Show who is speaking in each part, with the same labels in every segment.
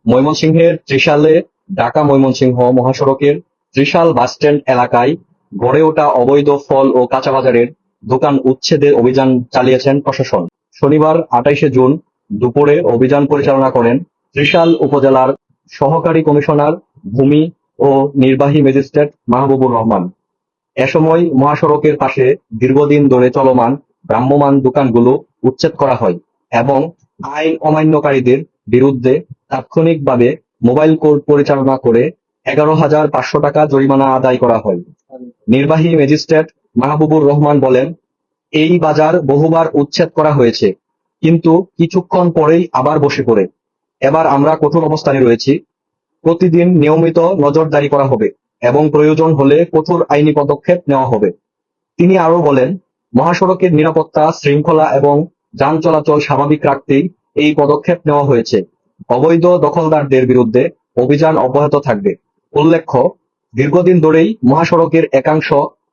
Speaker 1: ময়মনসিংহের ত্রিশালে ঢাকা ময়মনসিংহ মহাসড়কের ত্রিশাল বাসস্ট্যান্ড এলাকায় গড়ে ওঠা অবৈধ ফল ও কাঁচা বাজারের দোকান উচ্ছেদে অভিযান চালিয়েছেন প্রশাসন। শনিবার ২৮শে জুন দুপুরে অভিযান পরিচালনা করেন ত্রিশাল উপজেলার সহকারী কমিশনার ভূমি ও নির্বাহী ম্যাজিস্ট্রেট মাহবুবুর রহমান। এ সময় মহাসড়কের পাশে দীর্ঘদিন ধরে চলমান ভ্রাম্যমাণ দোকানগুলো উচ্ছেদ করা হয় এবং আইন অমান্যকারীদের বিরুদ্ধে তাৎক্ষণিকভাবে মোবাইল কোর্ট পরিচালনা করে ১১,৫০০ টাকা জরিমানা আদায় করা হয়। নির্বাহী ম্যাজিস্ট্রেট মাহবুবুর রহমান বলেন, এই বাজার বহুবার উচ্ছেদ করা হয়েছে, কিন্তু কিছুক্ষণ পরেই আবার বসে পড়ে। এবার আমরা কঠোর অবস্থানে রয়েছি। প্রতিদিন নিয়মিত নজরদারি করা হবে এবং প্রয়োজন হলে কঠোর আইনি পদক্ষেপ নেওয়া হবে। তিনি আরো বলেন, মহাসড়কের নিরাপত্তা, শৃঙ্খলা এবং যান চলাচল স্বাভাবিক রাখতেই এই পদক্ষেপ নেওয়া হয়েছে। অবৈধ দখলদারদের বিরুদ্ধে অভিযান অব্যাহত থাকবে। উল্লেখ্য, দীর্ঘদিন ধরেই মহাসড়কের একাংশ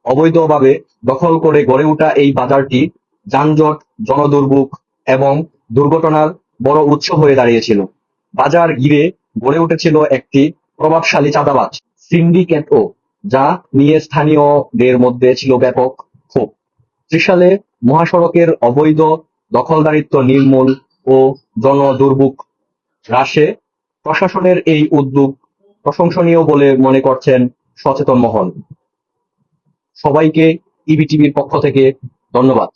Speaker 1: অবৈধভাবে দখল করে গড়ে ওঠা এই বাজারটি যানজট, জনদুর্ভোগ এবং দুর্ঘটনার বড় উৎস হয়ে দাঁড়িয়েছিল। বাজার ঘিরে গড়ে উঠেছিল একটি প্রভাবশালী চাঁদাবাজ সিন্ডিকেটও, যা নিয়ে স্থানীয়দের মধ্যে ছিল ব্যাপক ক্ষোভ। ত্রিশালে মহাসড়কের অবৈধ দখলদারিত্ব নির্মূল ও জনদুর্ভোগ হ্রাসে প্রশাসনের এই উদ্যোগ প্রশংসনীয় বলে মনে করছেন সচেতন মহল। সবাইকে ইবিটিভির পক্ষ থেকে ধন্যবাদ।